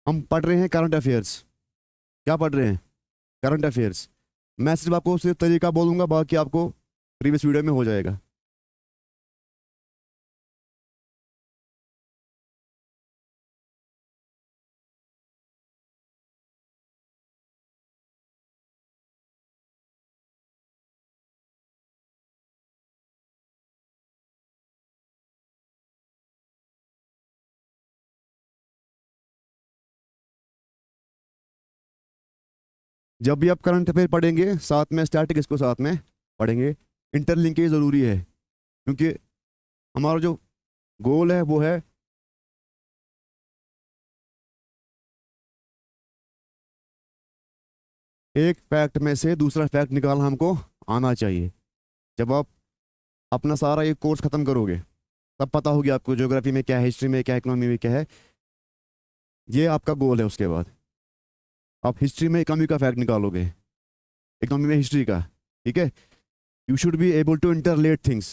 हम पढ़ रहे हैं करंट अफेयर्स। क्या पढ़ रहे हैं? Current affairs. मैं सिर्फ आपको सिर्फ तरीका बोलूंगा, बाकी आपको प्रीवियस वीडियो में हो जाएगा। जब भी आप करंट अफेयर पढ़ेंगे, साथ में स्टैटिक को साथ में पढ़ेंगे। इंटरलिंकेज ज़रूरी है, क्योंकि हमारा जो गोल है वो है एक फैक्ट में से दूसरा फैक्ट निकालना हमको आना चाहिए। जब आप अपना सारा ये कोर्स ख़त्म करोगे, तब पता होगी आपको ज्योग्राफी में क्या है, हिस्ट्री में क्या है, इकोनॉमी में क्या है। ये आपका गोल है। उसके बाद आप हिस्ट्री में इकोनॉमी का फैक्ट निकालोगे, इकोनॉमी में हिस्ट्री का। ठीक है, you should be able to interrelate things.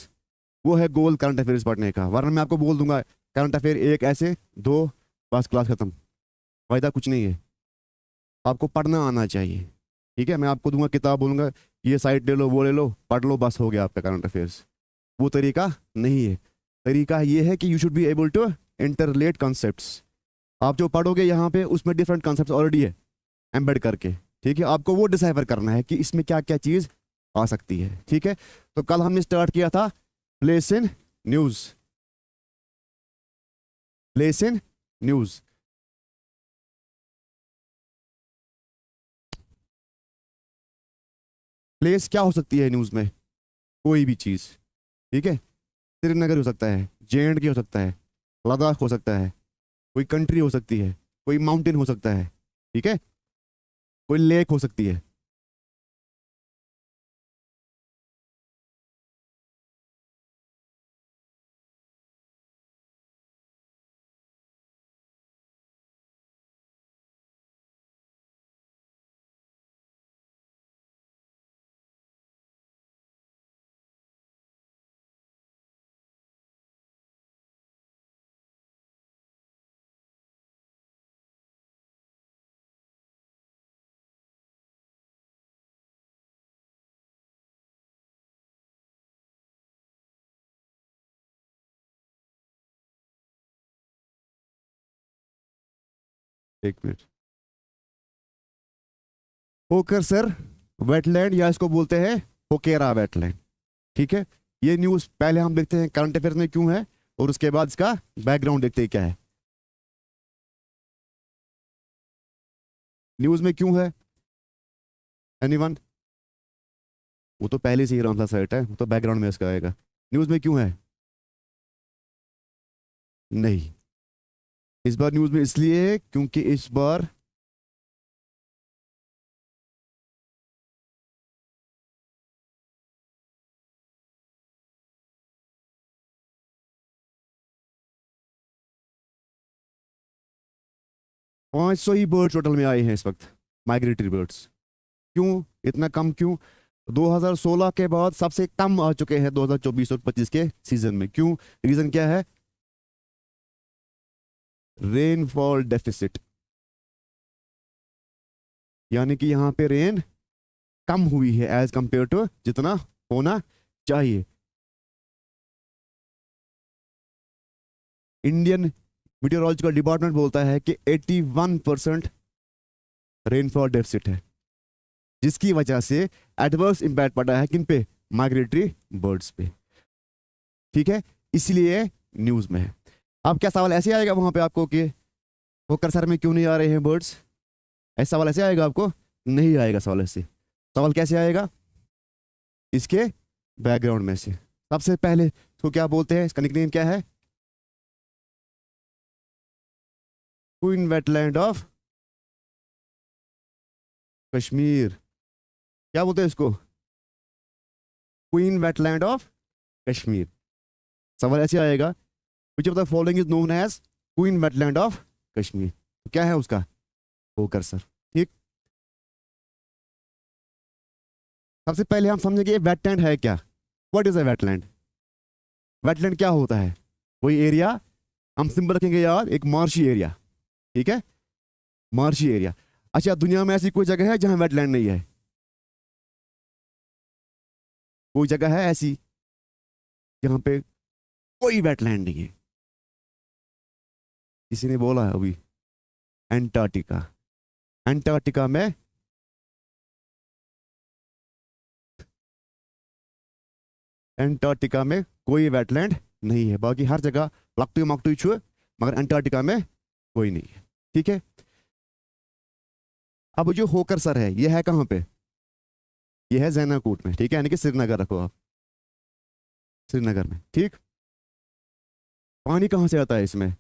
वो है गोल करंट अफेयर्स पढ़ने का। वरना मैं आपको बोल दूंगा करंट अफेयर एक ऐसे दो, बस क्लास खत्म, फायदा कुछ नहीं है। आपको पढ़ना आना चाहिए। ठीक है, मैं आपको दूंगा किताब, बोलूंगा ये साइट ले लो, वो ले लो, पढ़ लो, बस हो गया आपका करंट अफेयर्स। वो तरीका नहीं है। तरीका ये है कि you should be able to interrelate concepts. आप जो पढ़ोगे यहाँ पे, उसमें डिफरेंट कॉन्सेप्ट्स ऑलरेडी है एम्बेड करके। ठीक है, आपको वो डिसाइफर करना है कि इसमें क्या क्या चीज़ आ सकती है। ठीक है, तो कल हमने स्टार्ट किया था place in news. Place in news. Place क्या हो सकती है न्यूज़ में? कोई भी चीज़। ठीक है, श्रीनगर हो सकता है, JNK हो सकता है, लद्दाख हो सकता है, कोई कंट्री हो सकती है, कोई माउंटेन हो सकता है। ठीक है, कोई लेक हो सकती है। एक मिनट। होकर सर वेटलैंड, या इसको बोलते हैं होकेरा वेटलैंड। ठीक है, ये न्यूज़ पहले हम देखते हैं करंट अफेयर में क्यों है, और उसके बाद इसका बैकग्राउंड देखते हैं क्या है। न्यूज़ में क्यों है? एनीवन? वो तो पहले से ही रहा सेट है, वो तो बैकग्राउंड में इसका आएगा। न्यूज़ में क्यों है? नहीं, इस बार न्यूज़ में इसलिए है क्योंकि इस बार 500 ही बर्ड टोटल में आए हैं इस वक्त, माइग्रेटरी बर्ड्स। क्यों इतना कम? क्यों? 2016 के बाद सबसे कम आ चुके हैं 2024 और 25 के सीजन में। क्यों? रीजन क्या है? रेनफॉल डेफिसिट, यानी कि यहाँ पे रेन कम हुई है एज कंपेयर टू जितना होना चाहिए। इंडियन मीटेरोलॉजिकल डिपार्टमेंट बोलता है कि 81% रेनफॉल डेफिसिट है, जिसकी वजह से एडवर्स इंपैक्ट पड़ा है किन पे? माइग्रेटरी बर्ड्स पे। ठीक है, इसलिए न्यूज़ में है। अब क्या सवाल ऐसे आएगा वहां पे आपको कि वो करसर में क्यों नहीं आ रहे हैं बर्ड्स? ऐसा सवाल ऐसे आएगा आपको? नहीं आएगा सवाल ऐसे। सवाल कैसे आएगा? इसके बैकग्राउंड में से। सबसे पहले तो क्या बोलते हैं, इसका निकनेम क्या है? Queen wetland of Kashmir. क्या बोलते हैं इसको? Queen wetland of Kashmir. सवाल ऐसे आएगा, which of the following is known as queen wetland of Kashmir. तो क्या है उसका? होकर सर। ठीक, सबसे पहले हम समझेंगे वेटलैंड है क्या। What is a wetland? Wetland क्या होता है? वही एरिया, हम सिंपल रखेंगे यार, एक मार्शी एरिया। ठीक है, मार्शी एरिया। अच्छा, दुनिया में ऐसी कोई जगह है जहां वेटलैंड नहीं है? कोई जगह है ऐसी जहां पे कोई वेटलैंड नहीं है? किसी ने बोला है अभी? एंटार्क्टिका। एंटार्क्टिका में एंटार्क्टिका में कोई वेटलैंड नहीं है, बाकी हर जगह लकटू मकटू छुए, मगर एंटार्क्टिका में कोई नहीं है। ठीक है। अब जो होकर सर है ये है कहाँ पे? ये है जैनाकूट में, ठीक है, यानी कि श्रीनगर रखो आप, श्रीनगर में। ठीक। पानी कहाँ से आता है इसमें?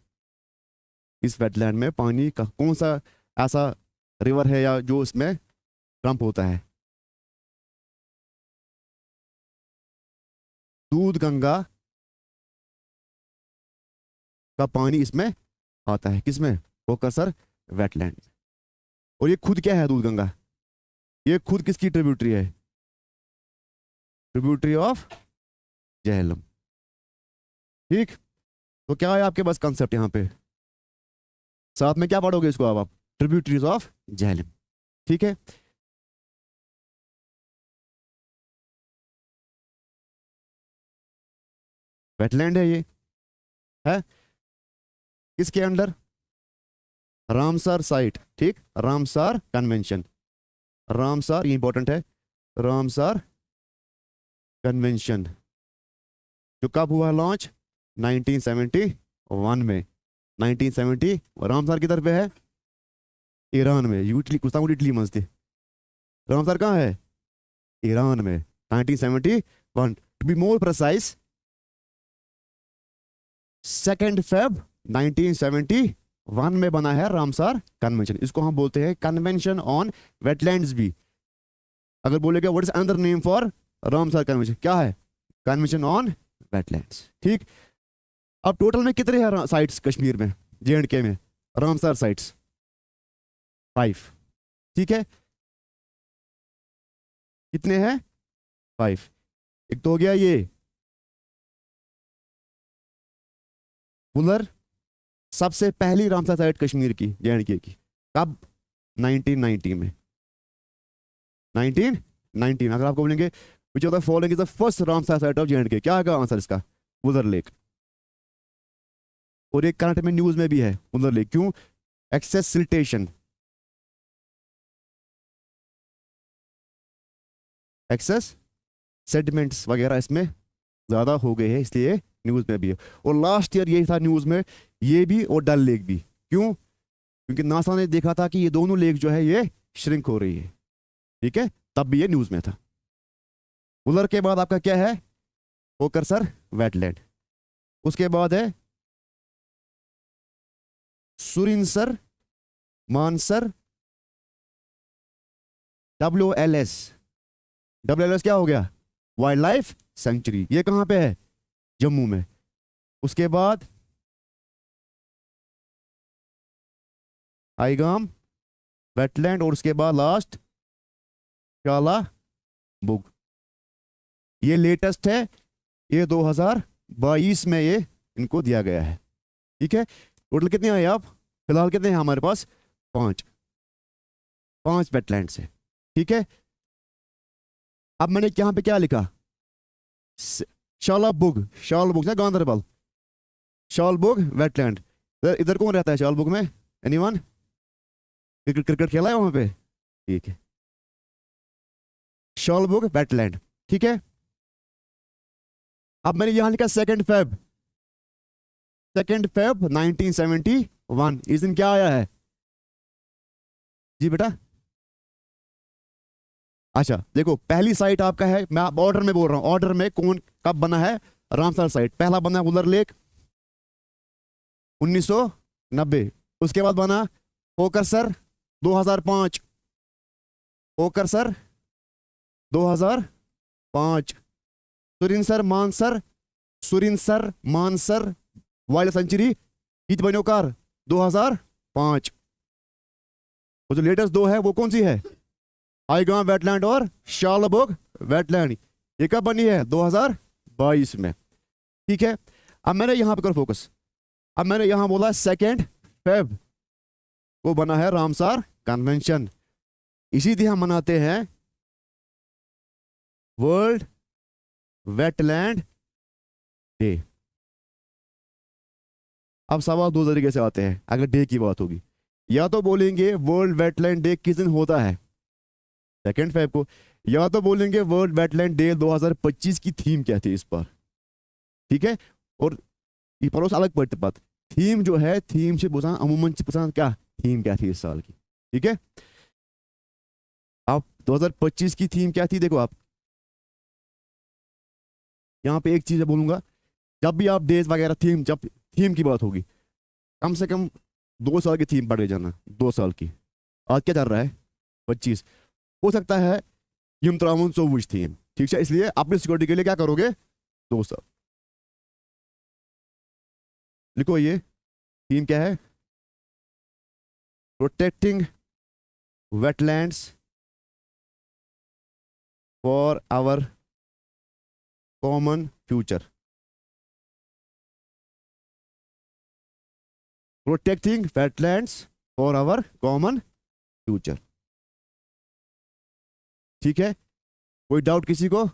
इस वेटलैंड में पानी का कौन सा ऐसा रिवर है या जो इसमें डंप होता है? दूध गंगा का पानी इसमें आता है, किसमें? होकर सर वेटलैंड। और ये खुद क्या है दूध गंगा? ये खुद किसकी ट्रिब्यूटरी है? Tributary of Jhelum. ठीक। तो क्या है आपके पास कंसेप्ट यहाँ पे? साथ में क्या पढ़ोगे इसको अब आप? Tributaries of Jhelum. ठीक है। वेटलैंड है ये, है किसके अंडर? Ramsar site. ठीक, रामसर कन्वेंशन। रामसर, ये इंपॉर्टेंट है, रामसर कन्वेंशन जो कब हुआ लॉन्च? 1971 में। 1970। रामसर किधर पे है? ईरान में। इटली कुछ इटली मस्ती। रामसर कहाँ है? ईरान में। 1971, to be more precise 2 Feb 1971 में बना है रामसर कन्वेंशन। इसको हम बोलते हैं कन्वेंशन ऑन वेटलैंड्स भी। अगर बोलेगा what is another name for Ramsar convention, क्या है? Convention on wetlands. ठीक। अब टोटल में कितने हैं साइट्स कश्मीर में, J&K में रामसर साइट्स? 5। ठीक है। कितने हैं? 5। एक तो हो गया ये बुलर, सबसे पहली रामसर साइट कश्मीर की, J&K की, कब? 1990 में। 1990 में। अगर आपको बोलेंगे which of the following is the first Ramsar site of J&K, क्या आएगा आंसर इसका? बुलर लेक। और एक करंट में न्यूज में भी है बुलर लेक। क्यों? एक्सेस सिल्टेशन, एक्सेस सेडिमेंट्स वगैरह इसमें ज्यादा हो गए हैं, इसलिए न्यूज में भी है। और लास्ट ईयर यही था न्यूज में, ये भी और डल लेक भी। क्यों? क्योंकि नासा ने देखा था कि ये दोनों लेक जो है ये श्रिंक हो रही है। ठीक है, तब भी ये न्यूज में था। बुलर के बाद आपका क्या है? होकर सर वेटलैंड। उसके बाद है सुरिनसर मानसर WLS। WLS क्या हो गया? Wild life sanctuary. ये कहां पे है? जम्मू में। उसके बाद आईगाम वेटलैंड, और उसके बाद लास्ट शाला बुग। ये लेटेस्ट है, ये 2022 में ये इनको दिया गया है। ठीक है। टोटल कितने आए आप? फिलहाल कितने हैं हमारे पास? 5 वेटलैंड्स है। ठीक है। अब मैंने यहां पे क्या लिखा? शालाबुग, शालबुग ना गांधरबल, शालबुग वेटलैंड। इधर कौन रहता है शालबुग में? एनीवन? क्रिकेट क्रिकेट खेला है वहां पे? ठीक है, शालबुग वेटलैंड। ठीक है। अब मैंने यहां लिखा 2 फेब 1971। इस दिन क्या आया है? जी बेटा। अच्छा देखो, पहली साइट आपका है, मैं आप ऑर्डर में बोल रहा हूं, ऑर्डर में कौन कब बना है? रामसर साइट पहला बना बुलर लेक 1990। उसके बाद बना होकर सर 2005। होकर sir 2005। Surinsar Mansar wild sanctuary इत बनो कार 2005। वो जो लेटेस्ट 2 है वो कौन सी है? आईगाम वेटलैंड और शालबुग वेटलैंड। ये कब बनी है? 2022 में। ठीक है। अब मैंने यहां पर कर फोकस। अब मैंने यहां बोला 2 फेब को बना है रामसार कन्वेंशन। इसी दिन हम मनाते हैं वर्ल्ड वेटलैंड डे। अब सवाल दो तरीके से आते हैं अगर डे की बात होगी। या तो बोलेंगे वर्ल्ड वेटलैंड डे किस दिन होता है, 2 फेब को, या तो बोलेंगे वर्ल्ड वेटलैंड डे 2025 की थीम क्या थी इस पर। ठीक है, और ये परोस अलग पड़ते बात, थीम जो है थीम से पूछा अमूमन से पूछा क्या थीम क्या थी इस साल की। ठीक है, आप 2025 की थीम क्या थी देखो। आप यहाँ पे एक चीज बोलूंगा, जब भी आप डेज वगैरह थीम, जब थीम की बात होगी कम से कम 2 साल की थीम पढ़ के जाना, 2 साल की। आज क्या चल रहा है 25, हो सकता है यम त्राउन 24 थीम। ठीक है, इसलिए अपनी सिक्योरिटी के लिए क्या करोगे 2 साल लिखो। ये थीम क्या है, protecting wetlands for our common future. Protecting wetlands for our common future. ठीक है, कोई डाउट किसी को,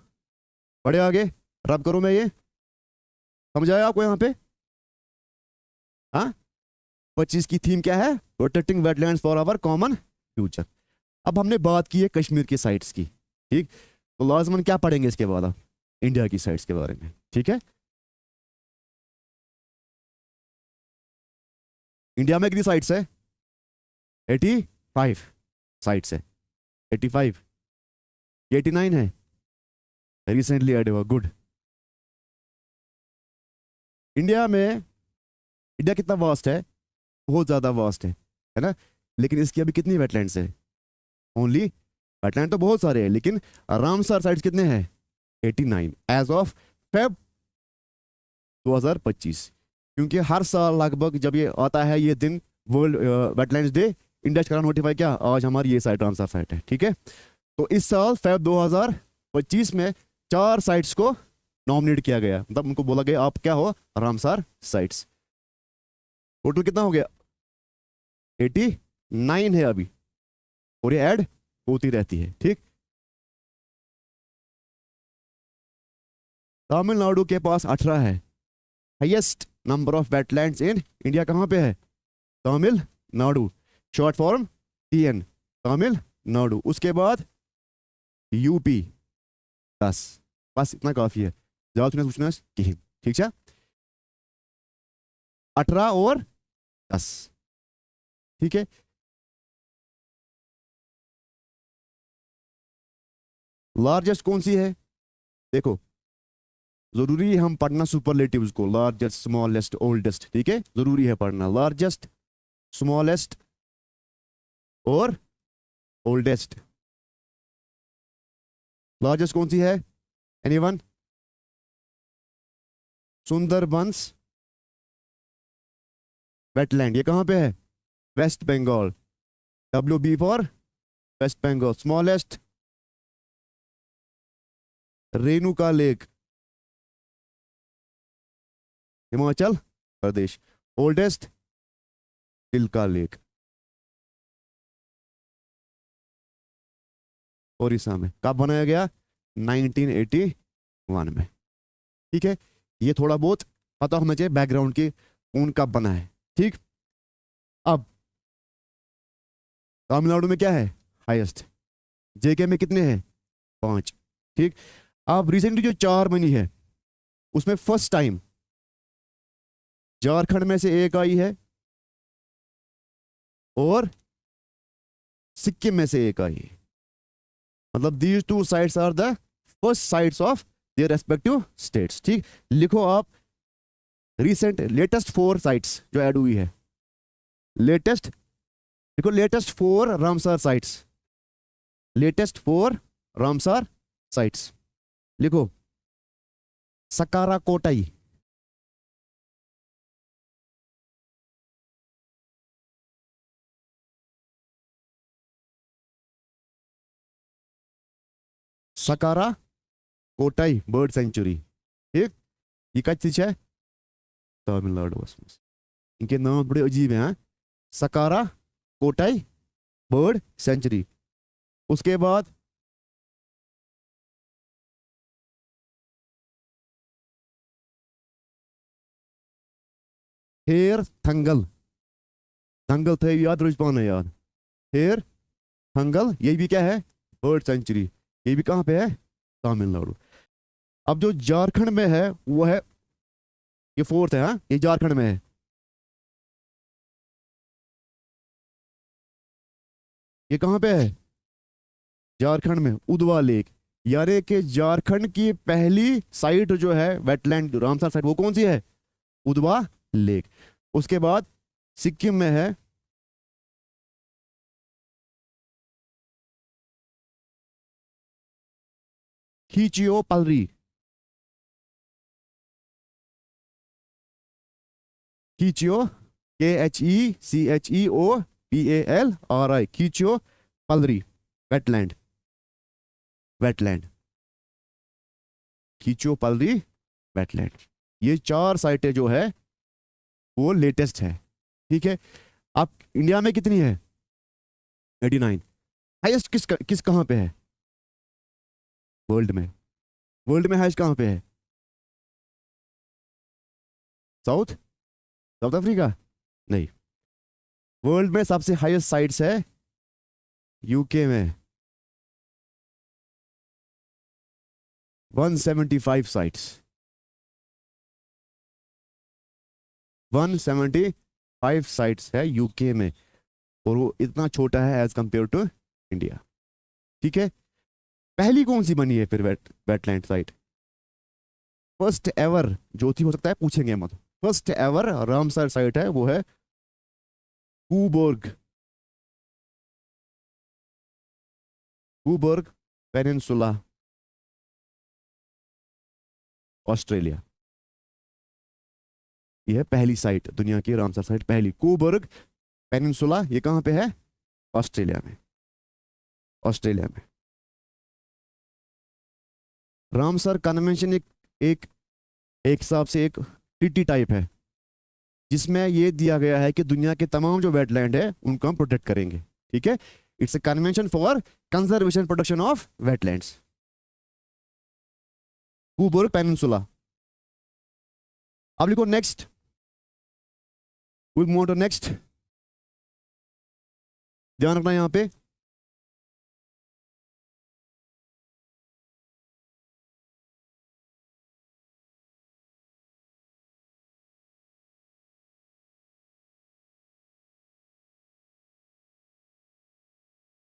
पढ़े आगे रब करो। मैं ये समझ आया आपको यहाँ पे? हाँ, 25 की थीम क्या है, protecting wetlands for our common future. अब हमने बात की है कश्मीर की साइट्स की। ठीक, तो लाजमन क्या पढ़ेंगे इसके बाद आप, इंडिया की साइट्स के बारे में। ठीक है, इंडिया में कितनी साइट्स है, 85 साइट्स है। 85, 89 है, रिसेंटली ऐड हुआ, गुड। इंडिया में, इंडिया कितना वास्ट है, बहुत ज़्यादा वास्ट है ना, लेकिन इसकी अभी कितनी वेटलैंड्स है, ओनली, वेटलैंड तो बहुत सारे हैं लेकिन रामसर साइट्स कितने हैं, 89 एज ऑफ फेब 2025। क्योंकि हर साल लगभग जब ये आता है ये दिन वर्ल्ड वेटलैंड्स डे, इंडिया करा नोटिफाई क्या आज हमारी ये साइट रामसर साइट है। ठीक है, तो इस साल फेब 2025 में 4 साइट्स को नॉमिनेट किया गया, मतलब उनको बोला गया आप क्या हो, रामसर साइट्स। टोटल कितना हो गया, 89 है अभी, और ये ऐड होती रहती है। ठीक, तमिलनाडु के पास 18 है, highest number of wetlands in India कहाँ पे है, Tamil Nadu, short form TN, Tamil Nadu. उसके बाद यूपी 10, बस इतना काफी है, ज्यादा तुमने पूछना है। ठीक है, 18 और 10। ठीक है, लार्जेस्ट कौन सी है देखो, जरूरी है हम पढ़ना सुपरलेटिव्स को, लार्जेस्ट, स्मॉलेस्ट, ओल्डेस्ट। ठीक है, जरूरी है पढ़ना लार्जेस्ट, स्मॉलेस्ट और ओल्डेस्ट। लार्जेस्ट कौन सी है, एनीवन, सुंदरबंस वेटलैंड, ये कहाँ पे है, West Bengal, WB for West Bengal. Smallest Renuka lake, Himachal Pradesh. Oldest Chilika lake, Odisha में। कब बनाया गया, 1981 में। ठीक है, ये थोड़ा बहुत पता होना चाहिए बैकग्राउंड की, कौन कब बना है। ठीक, अब तमिलनाडु में क्या है, हाईएस्ट। JK में कितने हैं, 5। ठीक, अब रिसेंटली जो 4 बनी है उसमें फर्स्ट टाइम झारखंड में से एक आई है और सिक्किम में से एक आई है, मतलब these 2 sites are the first sites of their respective states. ठीक, लिखो आप रिसेंट लेटेस्ट 4 साइट्स जो ऐड हुई है, लेटेस्ट देखो, latest 4 Ramsar sites, latest 4 Ramsar sites लिखो। Sakkarakottai, Sakkarakottai bird sanctuary. ठीक, ये क्या चीज है, तमिलनाडु। इनके नाम बड़े अजीब हैं, हाँ? सकारा कोटाई बर्ड सेंचुरी। उसके बाद हेर थंगल, थंगल थे याद, रोज पाना याद। हेर थंगल, ये भी क्या है, बर्ड सेंचुरी। ये भी कहाँ पे है, तमिलनाडु। अब जो झारखंड में है वो है, ये फोर्थ है, हाँ ये झारखंड में है। ये कहाँ पे है, झारखंड में, उदवा लेक। यानी कि झारखंड की पहली साइट जो है वेटलैंड रामसर साइट, वो कौन सी है, उदवा लेक। उसके बाद सिक्किम में है खींचियो Palri, खींचियो, KHECHEOPALRI, खींचियो Palri wetland, wetland, खींचियो Palri wetland. ये चार साइटें जो है वो लेटेस्ट है, ठीक है। अब इंडिया में कितनी है, 89। हाईएस्ट किस कहाँ पे है, वर्ल्ड में, वर्ल्ड में हाईएस्ट कहाँ पे है, साउथ, साउथ अफ्रीका नहीं। वर्ल्ड में सबसे हाईएस्ट साइट्स है यूके में, 175 साइट्स, 175 साइट्स है यूके में, और वो इतना छोटा है एज कंपेयर टू इंडिया, ठीक है। पहली कौन सी बनी है फिर वेटलैंड साइट, फर्स्ट एवर जो थी, हो सकता है पूछेंगे मत, फर्स्ट एवर रामसर साइट है वो है कूबर्ग, कूबर्ग पेनिनसुला, ऑस्ट्रेलिया। ये है पहली साइट दुनिया की रामसर साइट, पहली कूबर्ग पेनिनसुला, ये कहाँ पे है, ऑस्ट्रेलिया में, ऑस्ट्रेलिया में। रामसर कन्वेंशन एक एक एक हिसाब से एक ट्रीटी टाइप है, जिसमें ये दिया गया है कि दुनिया के तमाम जो वेटलैंड है उनको हम प्रोटेक्ट करेंगे, ठीक है। It's a convention for conservation protection of wetlands, कूबर्ग पेनिनसुला। अब लिखो next, will move to next, ध्यान रखना यहां पे।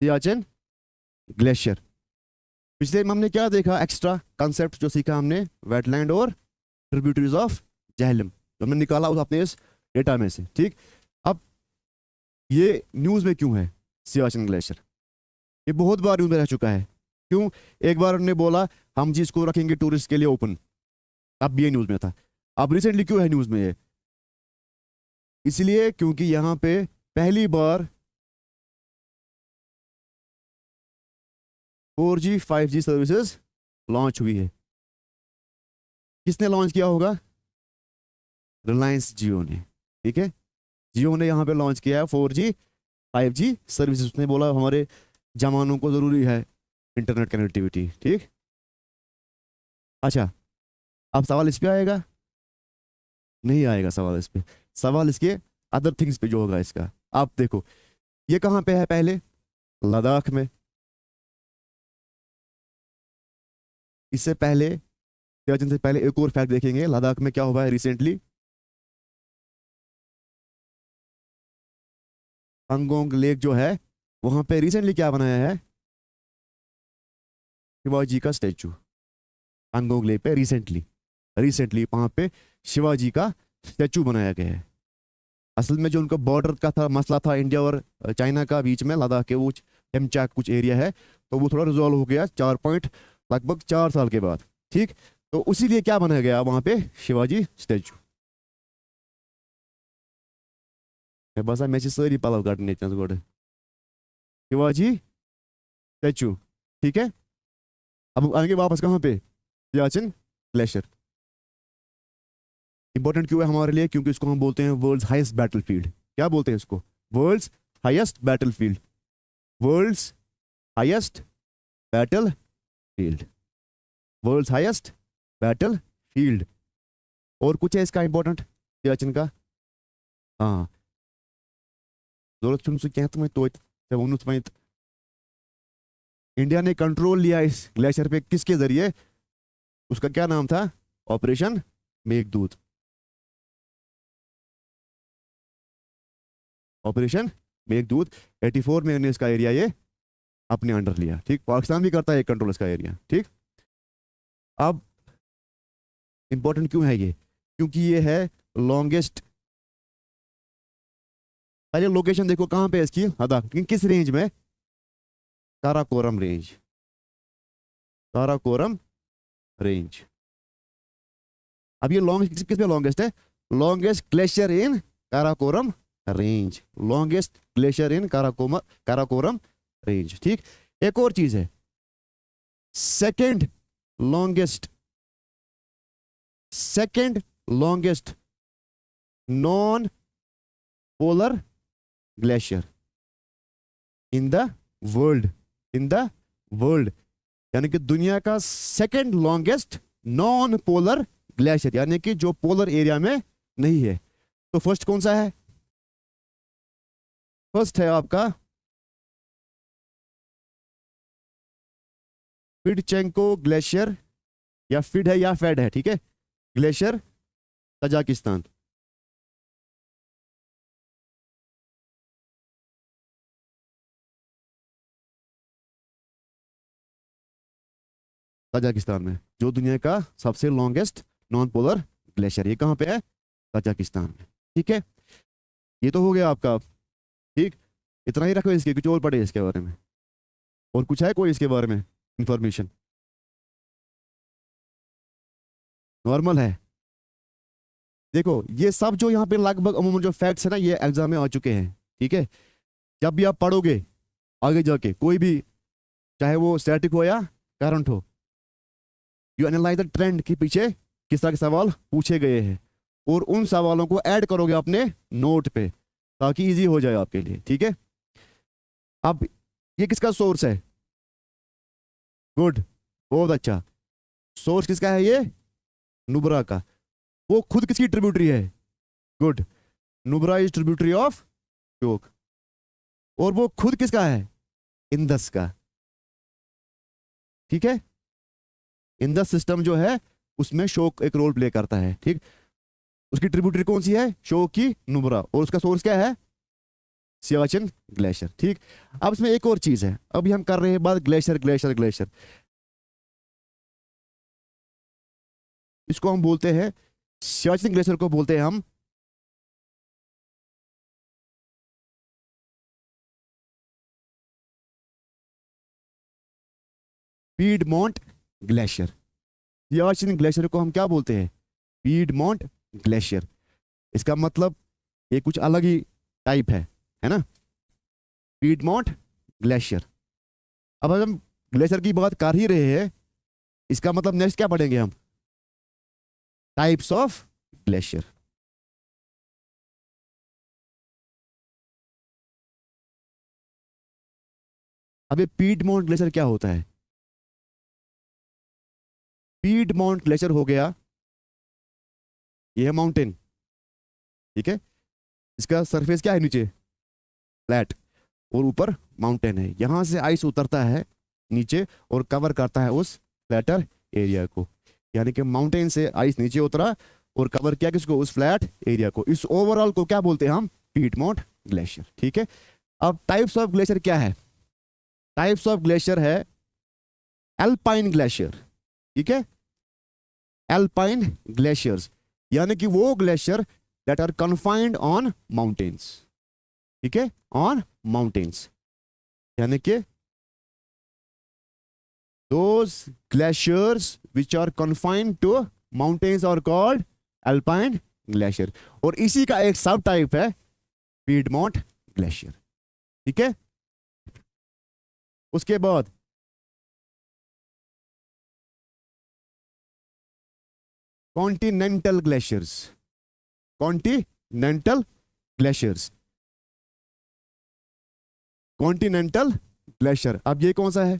सियाचिन ग्लेशियर। पिछले में हमने क्या देखा, एक्स्ट्रा कंसेप्ट जो सीखा हमने, वेटलैंड और ट्रिब्यूटरीज ऑफ झेलम, जो हमने निकाला उस अपने इस डेटा में से, ठीक। अब ये न्यूज़ में क्यों है सियाचिन ग्लेशियर, ये बहुत बार न्यूज़ में रह चुका है, क्यों, एक बार उन्होंने बोला हम जी इसको रखेंगे टूरिस्ट के लिए ओपन, अब ये न्यूज़ में था। अब रिसेंटली क्यों है न्यूज़ में ये, इसलिए क्योंकि यहाँ पे पहली बार 4G 5G सर्विसेज लॉन्च हुई है। किसने लॉन्च किया होगा, रिलायंस जियो ने, ठीक है। जियो ने यहाँ पे लॉन्च किया है 4G 5G सर्विसेज। उसने बोला हमारे जवानों को ज़रूरी है इंटरनेट कनेक्टिविटी, ठीक। अच्छा, अब सवाल इस पे आएगा, नहीं आएगा सवाल इस पे, सवाल इसके अदर थिंग्स पे जो होगा इसका। आप देखो ये कहाँ पे है, पहले लद्दाख में, इससे पहले सियाचिन से पहले एक और फैक्ट देखेंगे, लद्दाख में क्या हुआ है रिसेंटली, पंगोंग लेक जो है वहां पे रिसेंटली क्या बनाया है, शिवाजी का स्टैचू, पंगोंग लेक पे रिसेंटली, रिसेंटली वहां पे शिवाजी का स्टैचू बनाया गया है। असल में जो उनका बॉर्डर का था मसला था इंडिया और चाइना का बीच में, लद्दाख के वो टेमचाक कुछ एरिया है, तो वो थोड़ा रिजॉल्व हो गया 4.4 साल के बाद, ठीक। तो उसी लिए क्या बनाया गया वहां पे, शिवाजी स्टैचू। बस मे सारी पलव कटने गोड़, शिवाजी स्टैचू, ठीक है। अब आएंगे वापस कहाँ पे, सियाचिन ग्लेशियर। इंपॉर्टेंट क्यों है हमारे लिए, क्योंकि इसको हम बोलते हैं वर्ल्ड्स हाईएस्ट बैटलफील्ड। क्या बोलते हैं इसको, world's highest battlefield, world's highest battlefield, world's highest battlefield. और कुछ है इसका इंपॉर्टेंट सियाचिन का? हाँ, जरूरत चुन क्या तुम्हें तो तुम्हें इंडिया ने कंट्रोल लिया इस ग्लेशियर पे किसके जरिए? उसका क्या नाम था? ऑपरेशन मेघदूत। ऑपरेशन मेघदूत 84 में उन्होंने इसका एरिया ये अपने अंडर लिया। ठीक, पाकिस्तान भी करता है कंट्रोल इसका एरिया। ठीक, अब इंपॉर्टेंट क्यों है ये? क्योंकि ये है लॉन्गेस्ट। पहले लोकेशन देखो कहां पे है इसकी अदा, किस रेंज में? Karakoram range, Karakoram range. अब ये लॉन्ग किस पे लॉन्गेस्ट है? लॉन्गेस्ट ग्लेशियर इन काराकोरम रेंज, लॉन्गेस्ट ग्लेशियर इन काराकोरम रेंज। ठीक, एक और चीज है, second longest non polar glacier in the world, यानी कि दुनिया का second longest non polar glacier, यानी कि जो पोलर एरिया में नहीं है। तो फर्स्ट कौन सा है? फर्स्ट है आपका फिडचेंको ग्लेशियर, या फिड है या फेड है, ठीक है, ग्लेशियर तजाकिस्तान। तजाकिस्तान में जो दुनिया का सबसे लॉन्गेस्ट नॉन पोलर ग्लेशियर, ये कहां पे है? तजाकिस्तान में। ठीक है, ये तो हो गया आपका। ठीक, इतना ही रखो इसके, कुछ और पढ़े इसके बारे में? और कुछ है कोई इसके बारे में इंफॉर्मेशन? नॉर्मल है। देखो ये सब जो यहाँ पे लगभग अमूमन जो फैक्ट्स है ना, ये एग्जाम में आ चुके हैं। ठीक है, जब भी आप पढ़ोगे आगे जाके कोई भी, चाहे वो स्टैटिक हो या करंट हो, यू एनालाइज द ट्रेंड के पीछे किस तरह के सवाल पूछे गए हैं, और उन सवालों को ऐड करोगे अपने नोट पे ताकि इजी हो जाए आपके लिए। ठीक है, अब ये किसका सोर्स है? गुड, बहुत अच्छा। सोर्स किसका है ये? नुब्रा का। वो खुद किसकी ट्रिब्यूटरी है? Good, Nubra is tributary of Shyok. और वो खुद किसका है? इंदस का। ठीक है, इंदस सिस्टम जो है उसमें शोक एक रोल प्ले करता है। ठीक, उसकी ट्रिब्यूटरी कौन सी है? शोक की नुब्रा, और उसका सोर्स क्या है? सियाचिन ग्लेशियर। ठीक, अब इसमें एक और चीज है, अभी हम कर रहे हैं बात ग्लेशियर। इसको हम बोलते हैं, सियाचिन ग्लेशियर को बोलते हैं हम पीडमोंट ग्लेशियर। सियाचिन ग्लेशियर को हम क्या बोलते हैं? Piedmont glacier. इसका मतलब ये कुछ अलग ही टाइप है ना, पीडमोंट ग्लेशियर। अब हम ग्लेशियर की बात कर ही रहे हैं, इसका मतलब नेक्स्ट क्या पढ़ेंगे हम? Types of glacier. अब ये पीडमोंट ग्लेशियर क्या होता है? पीडमोंट ग्लेशियर हो गया, ये है माउंटेन। ठीक है, इसका सरफेस क्या है? नीचे फ्लैट, और ऊपर माउंटेन है। यहां से आइस उतरता है नीचे और कवर करता है उस फ्लैटर एरिया को, यानी कि माउंटेन से आइस नीचे उतरा और कवर किया किसको? उस फ्लैट एरिया को। इस ओवरऑल को क्या बोलते हैं हम? Piedmont glacier. ठीक है, अब टाइप्स ऑफ ग्लेशियर क्या है? टाइप्स ऑफ ग्लेशियर है एल्पाइन ग्लेशियर। ठीक है, एल्पाइन ग्लेशियर्स, यानी कि वो glacier that are confined on mountains. ठीक है, ऑन माउंटेन्स, यानी कि those glaciers which are confined to mountains are called alpine glacier। और इसी का एक सब टाइप है पीडमोंट ग्लेशियर। ठीक है, उसके बाद continental glaciers. Continental glaciers, continental glacier. अब ये कौन सा है?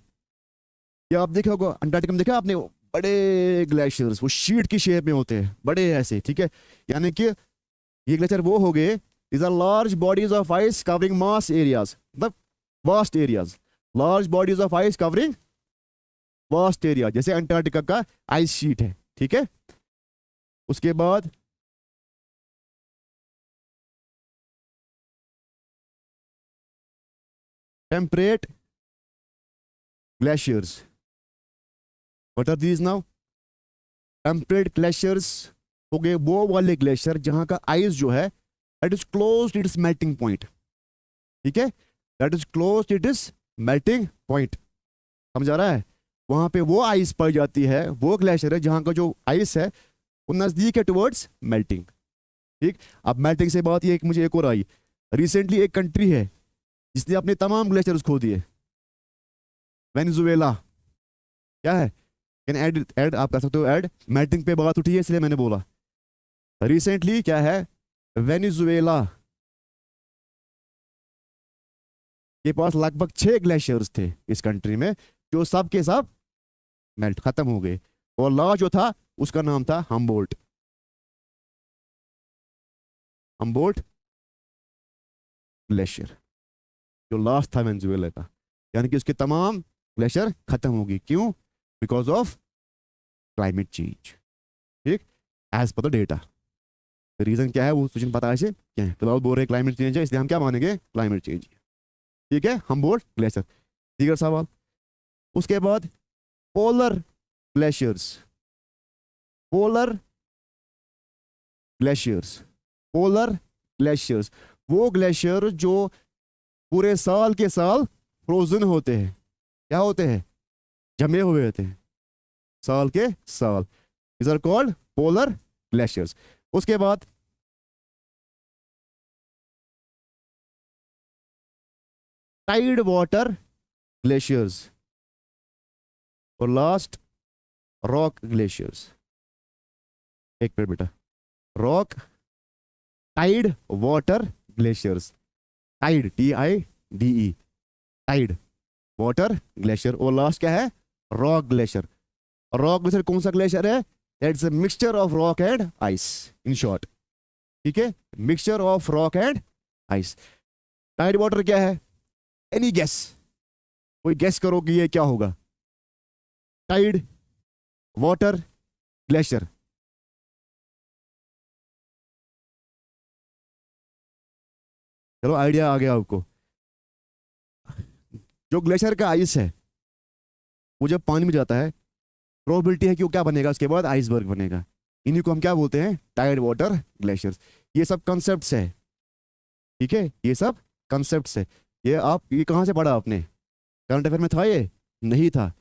ये आप देखा होगा अंटार्कटिका में, देखा आपने बड़े ग्लेशियर्स, वो शीट की शेप में होते हैं, बड़े ऐसे, ठीक है। यानी कि ये ग्लेशियर वो हो गए, these are large bodies of ice covering mass areas, मतलब vast areas, large bodies of ice covering vast area, जैसे अंटार्कटिका का आइस शीट है, ठीक है। उसके बाद temperate glaciers, what are these now? Temperate glaciers हो गए वो वाले ग्लेशियर जहां का आइस जो है that is close it's melting point, ठीक है, that is close it is melting point, समझ आ रहा है? वहां पे वो आइस पाई जाती है, वो ग्लेशियर है जहां का जो आइस है वो नजदीक है टुवर्ड्स मेल्टिंग, ठीक। अब मेल्टिंग से बात ये एक मुझे एक और आई, रिसेंटली एक कंट्री है जिसने अपने तमाम ग्लेशियर्स खो दिए, वेनेजुएला। क्या है? कैन ऐड ऐड आप कर सकते हो ऐड, मेल्टिंग पे बात उठी है इसलिए मैंने बोला। रिसेंटली क्या है, वेनेजुएला के पास लगभग 6 ग्लेशियर्स थे इस कंट्री में, जो सब के सब मेल्ट खत्म हो गए, और लास्ट जो था उसका नाम था हम्बोल्ट, हम्बोल्ट ग्लेशियर, जो लास्ट था वेनेजुएला का। यानी कि उसके तमाम ग्लेशियर खत्म हो गई, क्यों? बिकॉज ऑफ क्लाइमेट चेंज, ठीक, as per the data. Reason क्या है वो तुझे पता है से क्या है? फिलहाल बोल रहे क्लाइमेट चेंज है, इसलिए हम क्या मानेंगे? क्लाइमेट चेंज, ठीक है, हम्बोल्ट ग्लेशियर। ठीक है सवाल। उसके बाद polar glaciers, polar glaciers, polar glaciers, वो ग्लेशियर जो पूरे साल के साल फ्रोजन होते हैं, क्या होते हैं? जमे हुए होते हैं साल के साल, is are called polar glaciers. उसके बाद टाइड वाटर ग्लेशियर्स, और लास्ट रॉक ग्लेशियर्स। एक मिनट बेटा, rock tide water glaciers, tide TIDE, tide water glacier, और लास्ट क्या है? Rock glacier. रॉक ग्लेशियर कौन सा ग्लेशियर है? That's a mixture of rock and ice, in short, ठीक है, mixture of rock and ice. Tide water क्या है? एनी गेस, कोई गेस करो कि ये क्या होगा? टाइड वाटर ग्लेशियर, चलो आइडिया आ गया आपको। जो ग्लेशियर का आइस है वो जब पानी में जाता है, प्रोबेबिलिटी है कि वो क्या बनेगा? उसके बाद आइसबर्ग बनेगा। इन्हीं को हम क्या बोलते हैं? Tide water glaciers. ये सब कॉन्सेप्ट्स है, ठीक है, ये सब कॉन्सेप्ट्स है। ये कहाँ से पढ़ा आपने? करंट अफेयर में था ये? नहीं था,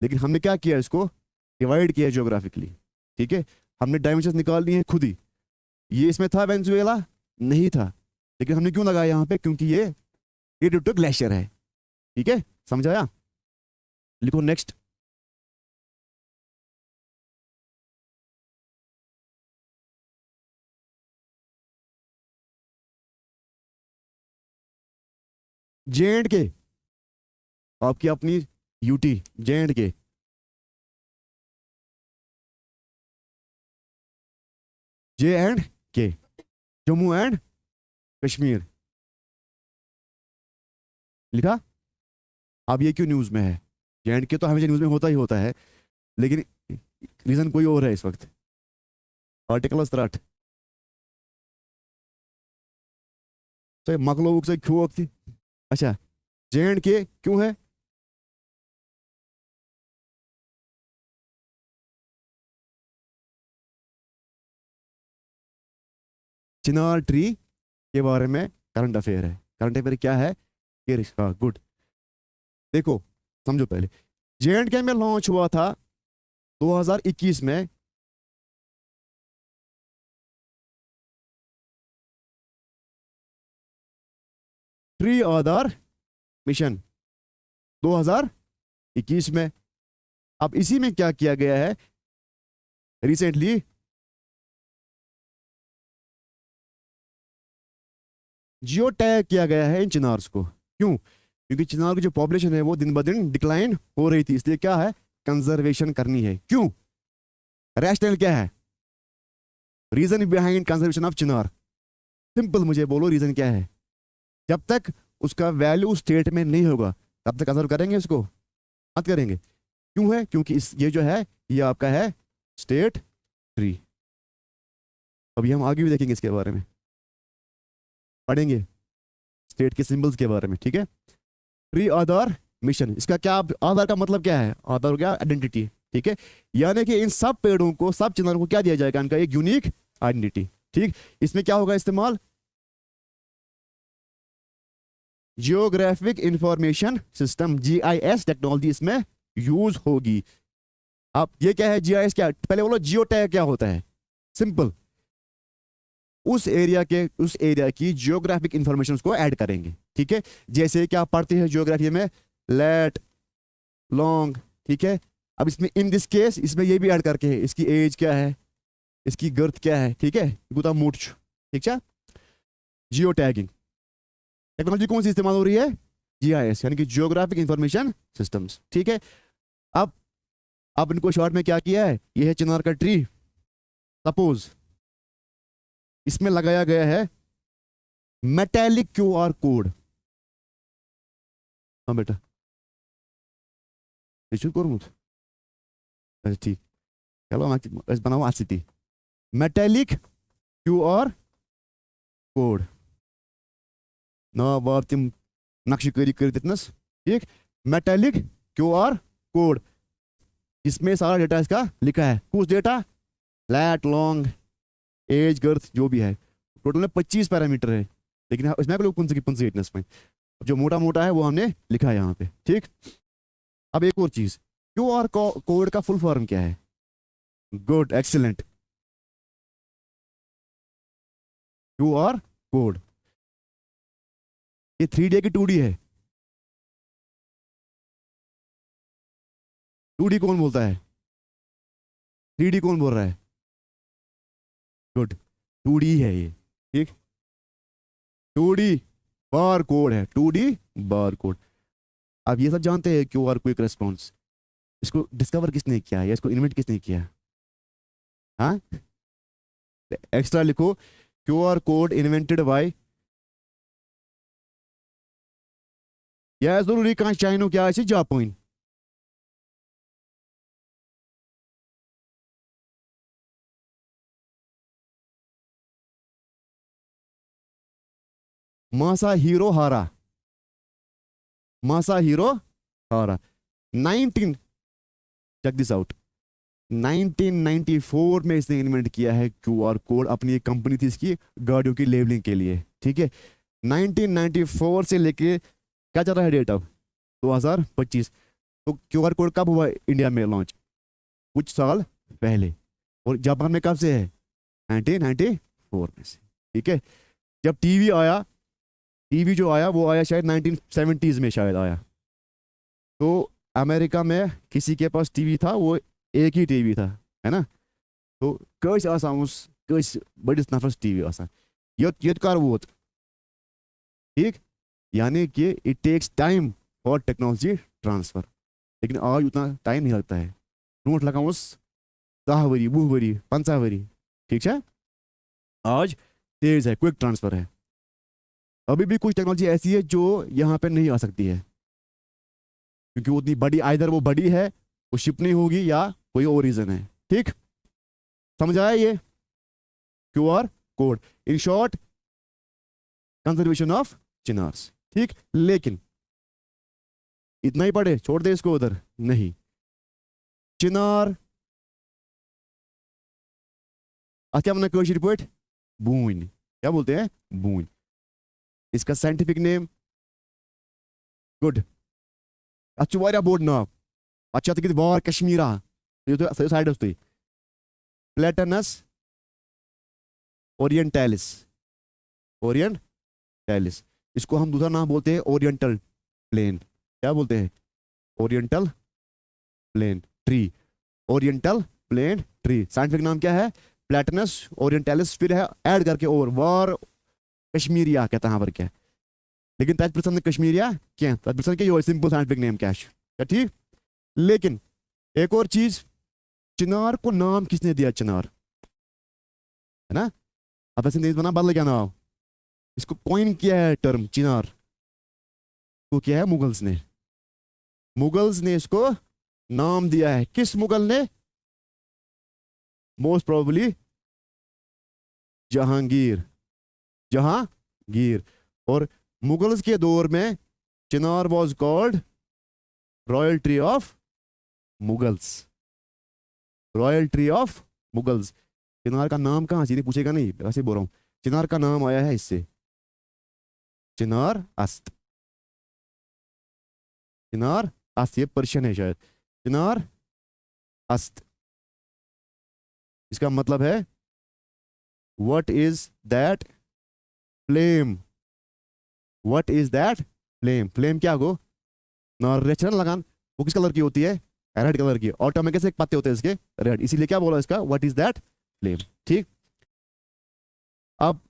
लेकिन हमने क्या किया, इसको डिवाइड किया ज्योग्राफिकली, ठीक है, हमने डायमेंशन निकाल लिए खुद ही। ये इसमें था वेनेजुएला? नहीं था, लेकिन हमने क्यों लगाया यहाँ पे? क्योंकि ये ड्यू टू ग्लेशियर है, ठीक है, समझाया? लिखो नेक्स्ट। J&K, आपकी अपनी UT, J&K, J&K, Jammu and Kashmir, लिखा? अब ये क्यों न्यूज में है? J&K तो हमेशा न्यूज में होता ही होता है, लेकिन रीजन कोई और है इस वक्त। आर्टिकल 63 तो मकलोग से क्यों वक्त थी? अच्छा, J&K क्यों है? चिनार ट्री के बारे में करंट अफेयर है। करंट अफेयर क्या है? ये हाँ गुड, देखो समझो पहले। J&K में लॉन्च हुआ था 2021 में ट्री आधार मिशन, 2021 में। अब इसी में क्या किया गया है रिसेंटली? जियो टैग किया गया है इन चिनार्स को। क्यों? क्योंकि चिनार की जो पॉपुलेशन है वो दिन ब दिन डिक्लाइन हो रही थी, इसलिए क्या है, कंजर्वेशन करनी है। क्यों, रैशनल क्या है, reason behind conservation of chinar, simple मुझे बोलो रीजन क्या है। जब तक उसका वैल्यू स्टेट में नहीं होगा तब तक कंजर्व करेंगे उसको, मत करेंगे। क्यों है, क्योंकि इस ये जो है ये आपका है स्टेट ट्री। अभी हम आगे भी देखेंगे इसके बारे में, पढ़ेंगे स्टेट के सिंबल्स के बारे में, ठीक है। ट्री आधार मिशन, इसका क्या, आधार का मतलब क्या है, आधार हो गया आइडेंटिटी, ठीक है। यानी कि इन सब पेड़ों को, सब चिन्हों को क्या दिया जाएगा, इनका एक यूनिक आइडेंटिटी, ठीक। इसमें क्या होगा इस्तेमाल, geographic information system, GIS technology इसमें यूज होगी। अब ये क्या है जीआईएस, क्या, पहले बोलो जियो टैग क्या होता है, सिंपल, उस एरिया की जियोग्राफिक इंफॉर्मेशन को ऐड करेंगे, ठीक है। जैसे क्या पढ़ते हैं जियोग्राफी में, लेट, लॉन्ग, ठीक है। अब इसमें इन दिस केस इसमें ये भी ऐड करके है, इसकी एज क्या है, इसकी गर्थ क्या है, ठीक है, गुता मूठ, ठीक है। जियो टैगिंग टेक्नोलॉजी कौन सी इस्तेमाल हो रही है, जीआईएस यानी कि जियोग्राफिक इंफॉर्मेशन सिस्टम्स, ठीक है। अब इनको शॉर्ट में क्या किया है, ये है चिनार का ट्री, सपोज इसमें लगाया गया है मेटेलिक क्यूआर कोड। हाँ बेटा अच्छा ठीक, चलो बनाओ आसिती मेटेलिक क्यूआर कोड ना बाप तिम नक्शकारी कर दितनस, ठीक। मेटेलिक क्यूआर कोड, इसमें सारा डेटा इसका लिखा है, कुछ data, lat, long, age, girth, जो भी है, टोटल में 25 पैरामीटर है, लेकिन इसमें लोग कौन से फिटनेस में जो मोटा मोटा है वो हमने लिखा है यहाँ पे, ठीक। अब एक और चीज, क्यूआर कोड का फुल फॉर्म क्या है, गुड, एक्सीलेंट, क्यूआर कोड, ये 3D की 2D है, 2D कौन बोलता है, 3D कौन बोल रहा है, गुड, 2D है ये, ठीक। 2D बार कोड है, 2D बार कोड। अब ये सब जानते हैं क्यूआर क्विक रेस्पॉन्स, इसको डिस्कवर किसने किया है या इसको इन्वेंट किसने किया, हाँ, एक्स्ट्रा लिखो, क्यूआर कोड इन्वेंटेड बाय, या जरूरी कहाँ चाइनो क्या है जापान, मासाहिरो हारा, मासाहिरो हारा, 19 चेक दिस आउट, 1994 में इसने इन्वेंट किया है क्यूआर कोड, अपनी एक कंपनी थी इसकी गाड़ियों की लेबलिंग के लिए, ठीक है। 1994 से लेके क्या चल रहा है डेट, अब 2025, तो क्यूआर कोड कब हुआ इंडिया में लॉन्च, कुछ साल पहले, और जापान में कब से है, 1994 में से, ठीक है। जब टीवी आया, टीवी जो आया वो आया शायद 1970s में शायद आया, तो अमेरिका में किसी के पास टीवी था, वो एक ही टीवी था, है ना, तो कैसे आसान उस कैसे बड़िस नफरस टीवी आसान ये कर वो, ठीक। यानी कि it takes time for technology transfer, लेकिन आज उतना टाइम नहीं लगता है, नोट लगा उस 10 वरी 20 वरी 50 वरी, ठीक है, आज तेज है, क्विक ट्रांसफर है। अभी भी कुछ टेक्नोलॉजी ऐसी है जो यहाँ पे नहीं आ सकती है, क्योंकि वो उतनी बड़ी, आइदर वो बड़ी है, वो शिप नहीं होगी, या कोई और रीजन है, ठीक। समझ आया ये QR code, in short conservation of chinars, ठीक। लेकिन इतना ही पढ़े, छोड़ दे इसको उधर, नहीं, चिनार क्या बना कोशिश रिपोर्ट, बून, क्या बोलते हैं, बून, इसका साइंटिफिक नेम, गुड, अच्छी वारिया बोर्ड नाम, अच्छा तो वार कश्मीरा, ये तो साइड होती, प्लेटनस ओरिएंटालिस, ओरिएंटालिस, इसको हम दूसरा नाम बोलते हैं ओरिएंटल प्लेन, क्या बोलते हैं, oriental plane tree, oriental plane tree, scientific नाम क्या है, प्लेटनस ओरिएंटालिस, फिर है ऐड करके और वार कश्मीरिया कहता है, यहाँ पर क्या है, लेकिन तज प्रसन कश्मीरिया क्या तज प्रसन क्या ये सिंपल साइंटिफिक नेम क्या है, क्या ठीक। लेकिन एक और चीज, चिनार को नाम किसने दिया, चिनार, है ना। अब ऐसे नहीं बना, बदल क्या नाम, इसको कॉइन किया है टर्म चिनार, तो क्या है मुगल्स ने, मुगल्स ने इसको नाम दिया है। किस मुगल ने, मोस्ट प्रोबेबली जहांगीर, जहांगीर। और मुगल्स के दौर में chinar was called royal tree of Mughals, royal tree of Mughals. चिनार का नाम कहाँ, सीधे पूछेगा नहीं, वैसे बोल रहा हूँ, चिनार का नाम आया है इससे, चिनार अस्त, चिनार अस्त, ये पर्शियन है शायद, चिनार अस्त। इसका मतलब है what is that flame, what is that flame, flame क्या हो, नेचुरल लगान, वो किस कलर की होती है, रेड कलर की, ऑटो में कैसे पत्ते होते हैं इसके, रेड, इसीलिए क्या बोला इसका, व्हाट इज दैट फ्लेम, ठीक। अब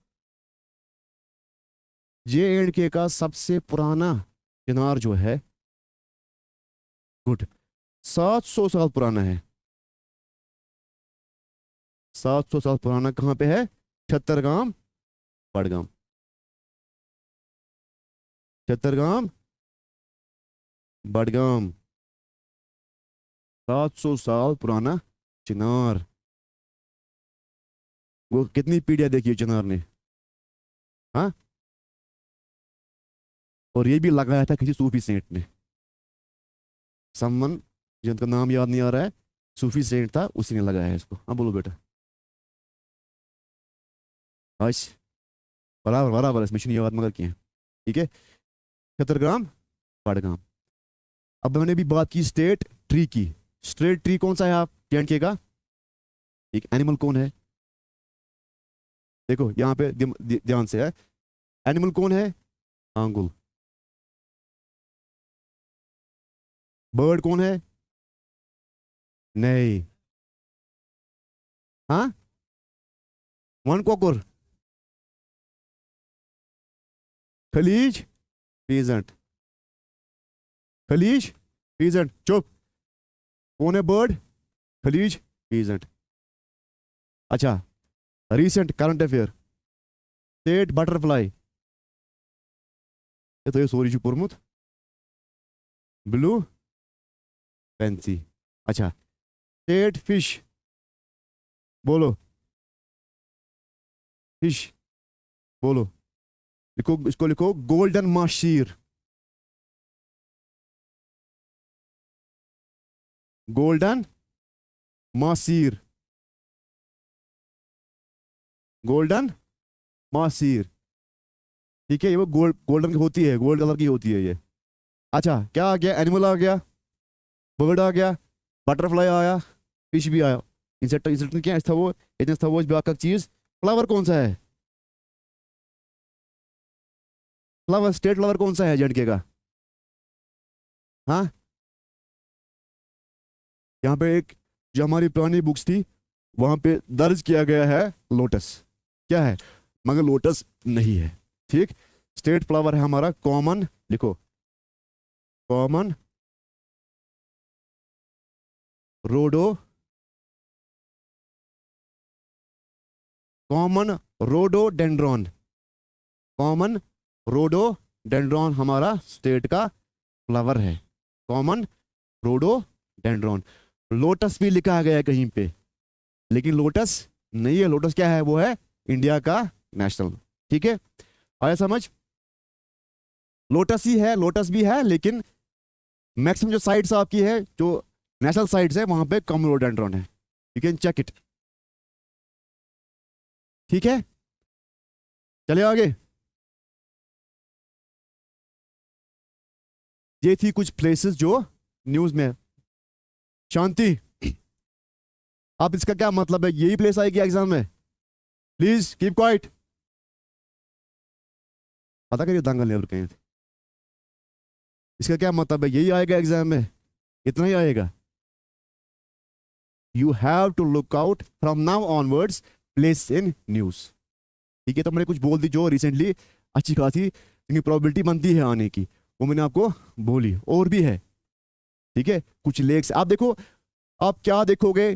JNK का सबसे पुराना चिनार जो है, गुड, 700 साल पुराना है, 700 साल पुराना। कहां पे है, छत्तरगाम बड़गाम, छत्तरगाम बड़गाम, 700 साल पुराना चिनार। वो कितनी पीढ़ियां देखी है चिनार ने, हाँ। और ये भी लगाया था किसी सूफी सेंट ने, समवन जिनका नाम याद नहीं आ रहा है, सूफी सेंट था, उसी ने लगाया है इसको। हाँ बोलो बेटा, बस बराबर बराबर, इस मिशन याद मगर किए, ठीक है। छत्तरगाम बड़गाम। अब मैंने भी बात की स्टेट ट्री की, स्टेट ट्री कौन सा है आप JNK का, एक एनिमल कौन है, देखो यहाँ पे ध्यान से है, एनिमल कौन है, आंगुल। बर्ड कौन है, नहीं, हाँ, वन कॉकर, खलीज पीजेंट, खलीज पीजेंट, चुप, कौन है बर्ड, खलीज पीजेंट। अच्छा, recent current affair, state butterfly, ये तो ये सोरी पुरमुत, ब्लू पेंसी। अच्छा, स्टेट फिश, बोलो, फिश बोलो, लिखो इसको, लिखो golden माशीर, golden Masir, golden Masir, ठीक है। ये वो गोल्डन की होती है, गोल्ड कलर की होती है ये। अच्छा, क्या आ गया, एनिमल आ गया, बर्ड आ गया, बटरफ्लाई आया, फिश भी आया, इंसेक्ट, इंसेक्ट क्या था वो, था वो बाकी चीज। फ्लावर कौन सा है, फ्लावर, स्टेट फ्लावर कौन सा है JNK का, हाँ। यहाँ पे एक, जो हमारी पुरानी बुक्स थी वहां पे दर्ज किया गया है लोटस, क्या है, मगर लोटस नहीं है, ठीक। स्टेट फ्लावर है हमारा कॉमन, लिखो कॉमन रोडो, कॉमन रोडोडेंड्रॉन, कॉमन रोडोडेंड्रॉन हमारा स्टेट का फ्लावर है, कॉमन रोडोडेंड्रॉन। लोटस भी लिखा गया है कहीं पे, लेकिन लोटस नहीं है, लोटस क्या है, वो है इंडिया का नेशनल, ठीक है। आया समझ, लोटस ही है, लोटस भी है, लेकिन मैक्सिमम जो साइट्स आपकी है, जो नेशनल साइट्स है, वहां पे कॉमन रोडोडेंड्रॉन है, यू कैन चेक इट, ठीक है। चले आगे, ये थी कुछ प्लेसेस जो न्यूज में। शांति, आप इसका क्या मतलब है, यही प्लेस आएगी एग्जाम में, प्लीज कीप क्वाइट, पता करिए दंगल नहीं कहीं, इसका क्या मतलब है, यही आएगा एग्जाम में, इतना ही आएगा। You have to look out from now onwards place in news, ठीक है। तो मैंने कुछ बोल दी जो रिसेंटली अच्छी खासी क्योंकि प्रोबेबिलिटी बनती है आने की, वो मैंने आपको बोली। और भी है, ठीक है, कुछ लेक्स। आप देखो, आप क्या देखोगे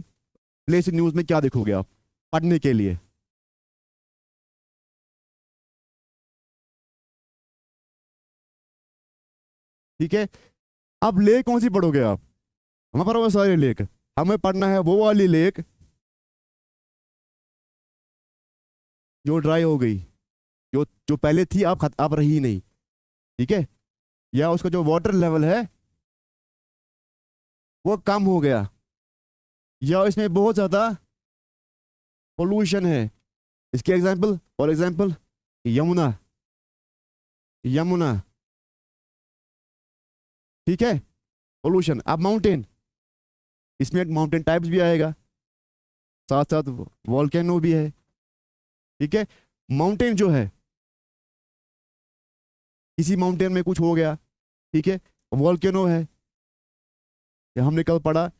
प्लेस न्यूज में, क्या देखोगे आप पढ़ने के लिए? ठीक है, अब लेक कौन सी पढ़ोगे आप? हमें पढ़ोगे सारे लेक, हमें पढ़ना है वो वाली लेक जो ड्राई हो गई, जो जो पहले थी आप रही नहीं, ठीक है, या उसका जो वाटर लेवल है वो कम हो गया, या इसमें बहुत ज्यादा पोल्यूशन है। इसके example, for example Yamuna, Yamuna, ठीक है, पोल्यूशन। अब माउंटेन, इसमें माउंटेन टाइप्स भी आएगा, साथ साथ वॉल्केनो भी है, ठीक है। माउंटेन जो है, किसी माउंटेन में कुछ हो गया, ठीक है, वॉल्केनो है, ये हमने कल पढ़ा,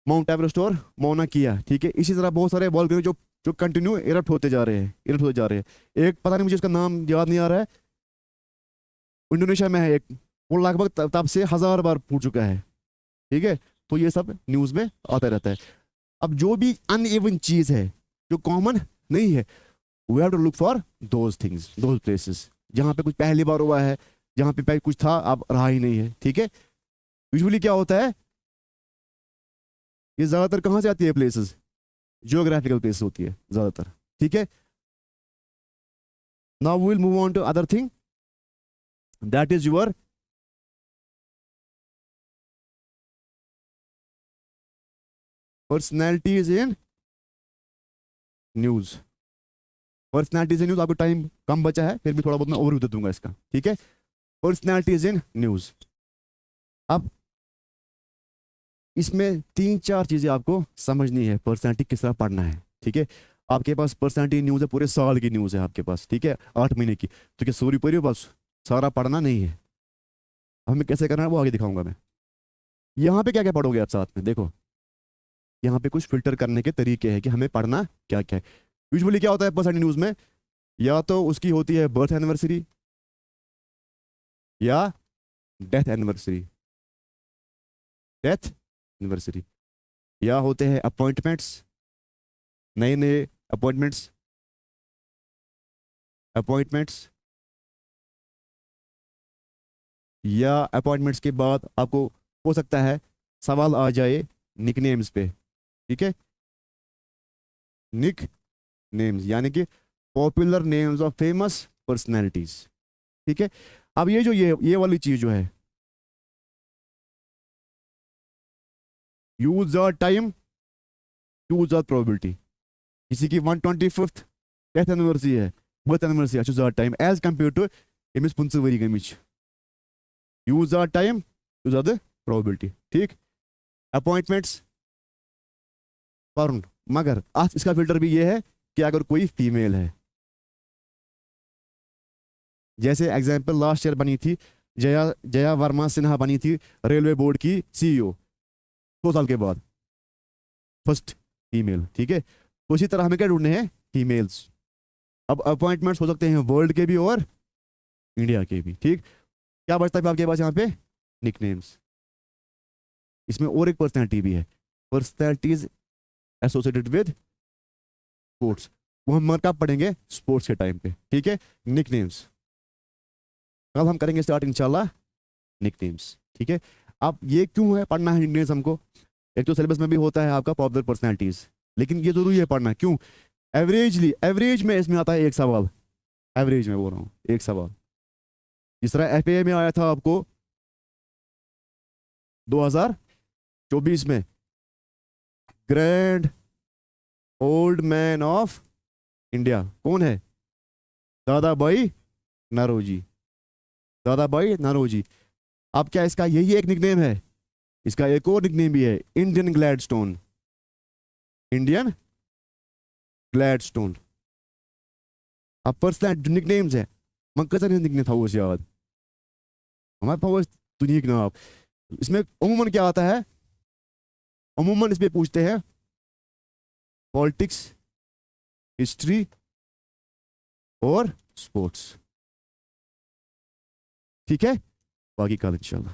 माउंट एवरेस्ट और मौना किया, ठीक है। इसी तरह बहुत सारे वॉल्केनो जो जो कंटिन्यू इरप्ट होते जा रहे हैं, इरप्ट होते जा रहे हैं। एक पता नहीं, मुझे उसका नाम याद नहीं आ रहा है, इंडोनेशिया में है एक, वो लगभग तब से 1000 बार फूट चुका है, ठीक है। तो ये सब न्यूज में आता रहता है। अब जो भी अनइवन चीज है, जो कॉमन नहीं है, we have to look for those things, those places जहाँ पे कुछ पहली बार हुआ है, जहाँ पे पहले कुछ था अब रहा ही नहीं है, ठीक है। यूजुअली क्या होता है, ये ज्यादातर कहाँ से आती है प्लेसेस? जियोग्राफिकल प्लेस होती है ज्यादातर, ठीक है। Now we will move on to other thing, that is your personalities in news. Personalities in news, आपको टाइम कम बचा है, फिर भी थोड़ा बहुत मैं ओवरव्यू दे दूंगा इसका, ठीक है। पर्सनैलिटीज इन न्यूज, अब इसमें 3-4 चीजें आपको समझनी है, पर्सनैलिटी किस तरह पढ़ना है, ठीक है। आपके पास पर्सनैलिटी न्यूज है, पूरे साल की न्यूज है आपके पास, ठीक है, 8 महीने की, तो क्या सूरी पूरी बस सारा पढ़ना नहीं है? हमें कैसे करना है वो आगे दिखाऊंगा मैं। यहाँ पे क्या क्या पढ़ोगे आप साथ में, देखो यहाँ पे कुछ फिल्टर करने के तरीके हैं कि हमें पढ़ना क्या क्या है। यूजुअली क्या होता है पर्सनैलिटी न्यूज में, या तो उसकी होती है बर्थ एनिवर्सरी, या डेथ एनिवर्सरी, डेथ एनिवर्सरी, या होते हैं अपॉइंटमेंट्स, नए नए अपॉइंटमेंट्स, अपॉइंटमेंट्स, या अपॉइंटमेंट्स के बाद आपको हो सकता है सवाल आ जाए निकनेम्स पे, ठीक है। निक नेम्स यानी कि popular names of famous personalities, ठीक है। अब ये जो ये वाली चीज जो है, use the time, use the probability. किसी की 125th डेथ एनिवर्सरी है, birth anniversary, choose the time as compared to एमिस पुंसवरी गमिच, use the time, use the probability, ठीक। अपॉइंटमेंट्स फॉर्न, मगर आज इसका फिल्टर भी ये है कि अगर कोई फीमेल है, जैसे एग्जांपल लास्ट ईयर बनी थी जया जया वर्मा सिन्हा, बनी थी रेलवे बोर्ड की सीईओ 2 साल के बाद, फर्स्ट फीमेल, ठीक है। तो इसी तरह हमें क्या ढूंढने हैं, फीमेल्स। अब अपॉइंटमेंट्स हो सकते हैं वर्ल्ड के भी और इंडिया के भी, ठीक। क्या बचता है आपके पास यहाँ पे, निकनेम्स। इसमें और एक पर्सनैलिटी भी है, पर्सनैलिटीज एसोसिएटेड विद स्पोर्ट्स, वो हम कब पढ़ेंगे, स्पोर्ट्स के टाइम पे, ठीक है। निकनेम्स कल हम करेंगे स्टार्ट इंशाल्लाह, निकनेम्स, ठीक है। अब ये क्यों है पढ़ना है निकनेम्स हमको? एक तो सिलेबस में भी होता है आपका पॉपुलर पर्सनैलिटीज, लेकिन ये जरूरी है पढ़ना, क्यों? एवरेज में इसमें आता है एक सवाल, एवरेज में बोल रहा हूँ, एक सवाल। जिस तरह एफए में आया था आपको 2024 में, grand old man of India कौन है? दादा भाई नौरोजी, दादा भाई नौरोजी। अब क्या इसका यही एक निकनेम है? इसका एक और निकनेम भी है, इंडियन ग्लैडस्टोन, इंडियन ग्लैडस्टोन। अब पर्सनल निकनेम्स है, मंकसा निकनेम था वो याद हमारे पास दुनिया ना। आप इसमें अमूमन क्या आता है, अमूमन इसमें पूछते हैं पॉलिटिक्स, हिस्ट्री और स्पोर्ट्स, ठीक है, बाकी कल इंशाल्लाह।